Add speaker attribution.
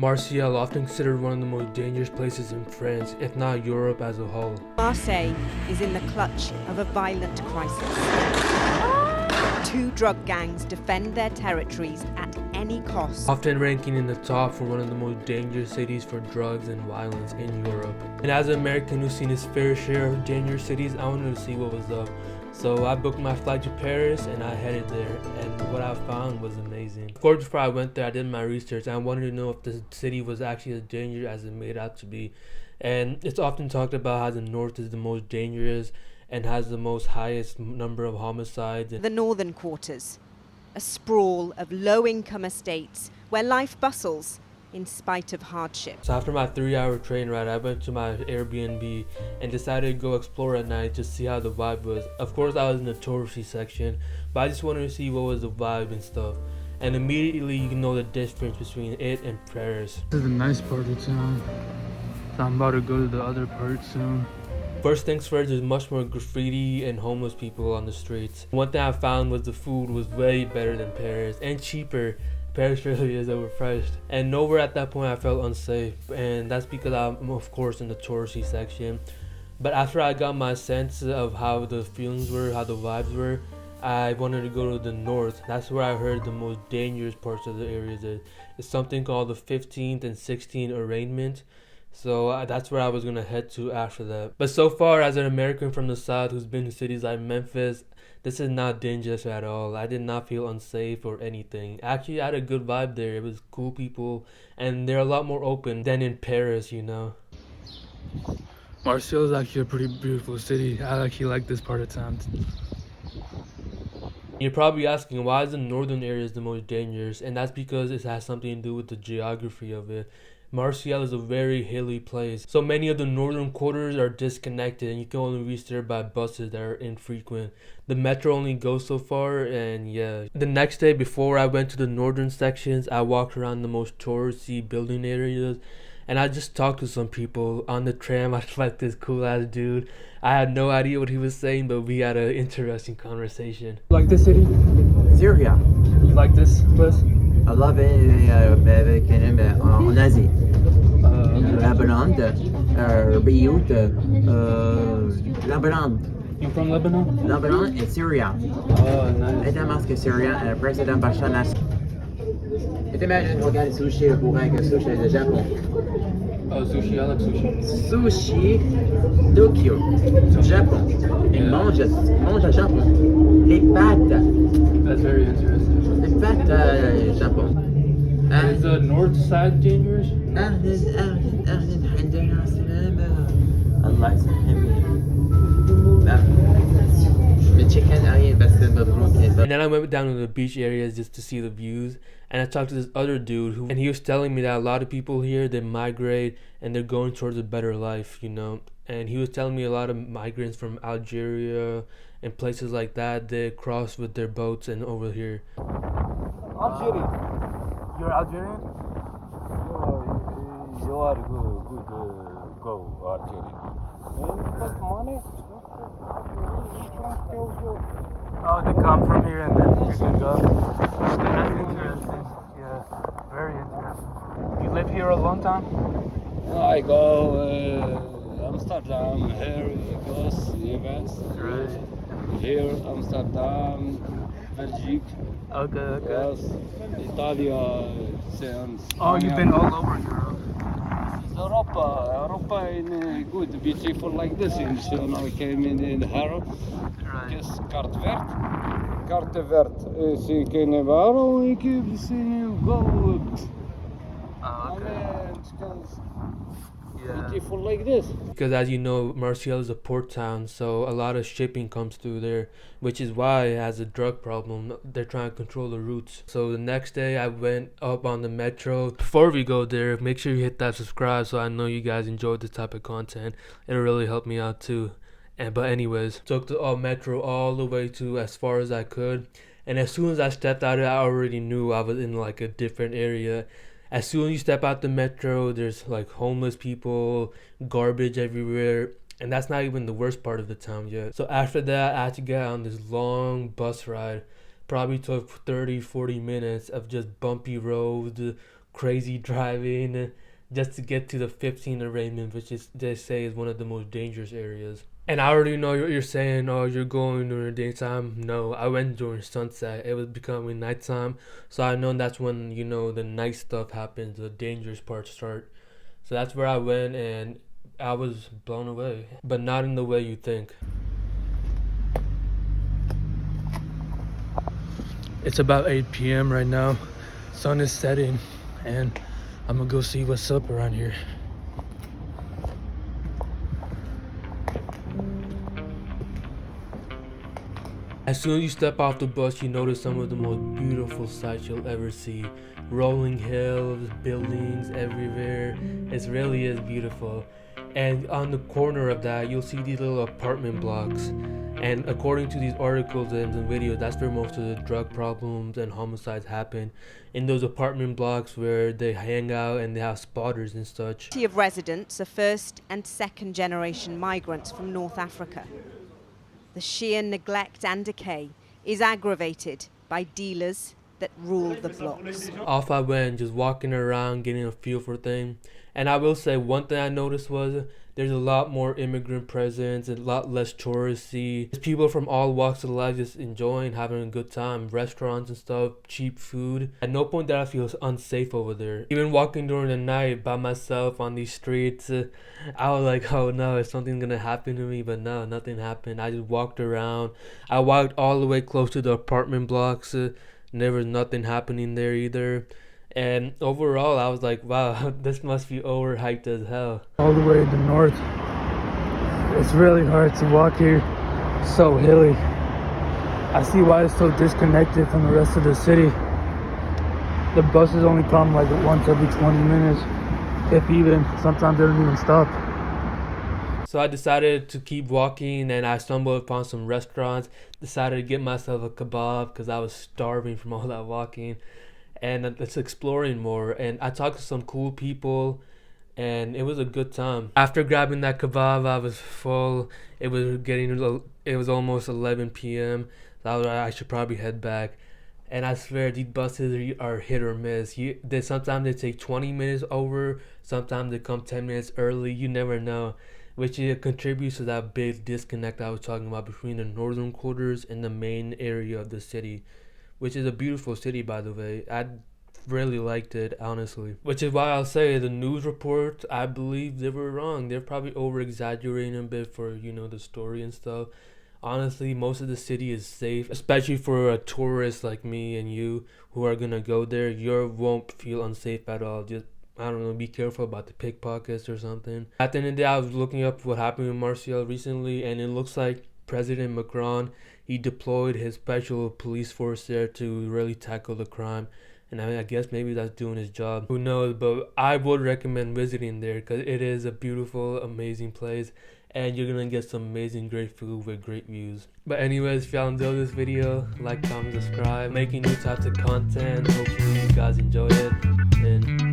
Speaker 1: Marseille, often considered one of the most dangerous places in France, if not Europe as a whole.
Speaker 2: Marseille is in the clutch of a violent crisis. Two drug gangs defend their territories at any cost.
Speaker 1: Often ranking in the top for one of the most dangerous cities for drugs and violence in Europe. And as an American who's seen his fair share of dangerous cities, I wanted to see what was up. So I booked my flight to Paris and I headed there, and what I found was amazing. Of course, before I went there, I did my research and I wanted to know if the city was actually as dangerous as it made out to be. And it's often talked about how the north is the most dangerous and has the most highest number of homicides.
Speaker 2: The northern quarters, a sprawl of low-income estates where life bustles in spite of hardship.
Speaker 1: So after my 3-hour train ride, I went to my Airbnb and decided to go explore at night to see how the vibe was. Of course, I was in the touristy section, but I just wanted to see what was the vibe and stuff. And immediately you can know the difference between it and Paris.
Speaker 3: This is a nice part of town. So I'm about to go to the other part soon.
Speaker 1: First things first, there's much more graffiti and homeless people on the streets. One thing I found was the food was way better than Paris and cheaper. Paris really is overpriced. And nowhere at that point I felt unsafe. And that's because I'm of course in the touristy section. But after I got my sense of how the feelings were, how the vibes were, I wanted to go to the north. That's where I heard the most dangerous parts of the area. It's something called the 15th and 16th arraignment. So that's where I was gonna head to after that. But so far, as an American from the south who's been to cities like Memphis, this is not dangerous at all. I did not feel unsafe or anything. Actually, I had a good vibe there. It was cool people, and they're a lot more open than in Paris, you know.
Speaker 3: Marseille is actually a pretty beautiful city. I actually like this part of town.
Speaker 1: You're probably asking, why is the northern area the most dangerous? And that's because it has something to do with the geography of it. Marseille is a very hilly place, so many of the northern quarters are disconnected and you can only reach there by buses that are infrequent. The metro only goes so far, and yeah. The next day, before I went to the northern sections, I walked around the most touristy building areas and I just talked to some people on the tram. I met this cool ass dude. I had no idea what he was saying, but we had an interesting conversation.
Speaker 3: Like this city?
Speaker 4: Syria.
Speaker 3: You like this place?
Speaker 4: I love it. En Asie. Lebanon, Beirut, Lebanon.
Speaker 3: You from Lebanon?
Speaker 4: Lebanon and Syria.
Speaker 3: Oh, nice.
Speaker 4: Et Damascus, Syria, President Bashar al-Assad. Et imagine, regarde sushi, le bourrin que sushi du Japon.
Speaker 3: Oh, sushi, I like sushi.
Speaker 4: Sushi, Tokyo, Japon. Ils mangent à Japon. Les pâtes.
Speaker 3: That's very interesting.
Speaker 4: Les pâtes, Japon.
Speaker 3: Is the north side dangerous?
Speaker 4: عندنا سلامة الله يسلمك chicken
Speaker 1: And then I went down to the beach areas just to see the views, and I talked to this other dude and he was telling me that a lot of people here, they migrate and they're going towards a better life, you know. And he was telling me a lot of migrants from Algeria and places like that, they cross with their boats and over here.
Speaker 5: Algeria. You're Algerian? You are good go Algeria. Money?
Speaker 3: Oh, they come from here and then you can go. That's interesting. Yeah, very interesting. You live here a long time?
Speaker 5: I go Amsterdam, here goes events.
Speaker 3: Right.
Speaker 5: Here Amsterdam, Belgium.
Speaker 3: Okay.
Speaker 5: Yes, Italia, France.
Speaker 3: Oh, you've been all over Europe.
Speaker 5: Europa in good, beautiful like this. So now we came in Harrow.
Speaker 3: Right.
Speaker 5: Yes, Carte Verte. Si che ne varo e che se ne go.
Speaker 3: Oh, okay. Yeah.
Speaker 5: Beautiful like this.
Speaker 1: Because as you know, Marseille is a port town, so a lot of shipping comes through there, which is why it has a drug problem. They're trying to control the routes. So the next day I went up on the metro. Before we go there, make sure you hit that subscribe so I know you guys enjoyed this type of content. It'll really help me out too. But anyways, took the metro all the way to as far as I could. And as soon as I stepped out of it, I already knew I was in like a different area. As soon as you step out the metro, there's like homeless people, garbage everywhere, and that's not even the worst part of the town yet. So after that, I had to get on this long bus ride. Probably took 30-40 minutes of just bumpy roads, crazy driving just to get to the 15 arraignment, which is, they say, is one of the most dangerous areas. And I already know you're saying, oh, you're going during daytime. No, I went during sunset. It was becoming nighttime, so I know that's when, you know, the night stuff happens, the dangerous parts start. So that's where I went, and I was blown away, but not in the way you think. It's about 8 p.m. right now. Sun is setting, and I'm gonna go see what's up around here. As soon as you step off the bus, you notice some of the most beautiful sights you'll ever see. Rolling hills, buildings everywhere. It really is beautiful. And on the corner of that, you'll see these little apartment blocks. And according to these articles and the videos, that's where most of the drug problems and homicides happen. In those apartment blocks where they hang out and they have spotters and such.
Speaker 2: Of residents are first and second generation migrants from North Africa. The sheer neglect and decay is aggravated by dealers that rule the blocks.
Speaker 1: Off I went, just walking around, getting a feel for things. And I will say, one thing I noticed was there's a lot more immigrant presence, a lot less touristy. There's people from all walks of life just enjoying, having a good time. Restaurants and stuff, cheap food. At no point did I feel unsafe over there. Even walking during the night by myself on these streets, I was like, oh no, is something gonna happen to me? But no, nothing happened. I just walked around. I walked all the way close to the apartment blocks. There was nothing happening there either. And overall, I was like, wow, this must be overhyped as hell. All the way to the north. It's really hard to walk here. So hilly. I see why it's so disconnected from the rest of the city. The buses only come like once every 20 minutes, if even. Sometimes they don't even stop. So I decided to keep walking, and I stumbled upon some restaurants. Decided to get myself a kebab because I was starving from all that walking. And it's exploring more, and I talked to some cool people, and it was a good time. After grabbing that kebab, I was full. It was almost 11 p.m. So I was like, I should probably head back. And I swear these buses are hit or miss. Sometimes they take 20 minutes over, sometimes they come 10 minutes early. You never know, which contributes to that big disconnect I was talking about between the northern quarters and the main area of the city. Which is a beautiful city, by the way. I really liked it, honestly. Which is why I'll say the news reports, I believe they were wrong. They're probably over-exaggerating a bit for, you know, the story and stuff. Honestly, most of the city is safe, especially for a tourist like me and you who are gonna go there. You won't feel unsafe at all. Just, I don't know, be careful about the pickpockets or something. At the end of the day, I was looking up what happened in Marseille recently, and it looks like President Macron, he deployed his special police force there to really tackle the crime. And I guess maybe that's doing his job. Who knows? But I would recommend visiting there because it is a beautiful, amazing place. And you're going to get some amazing, great food with great views. But anyways, if y'all enjoyed this video, like, comment, subscribe. Making new types of content. Hopefully you guys enjoy it. And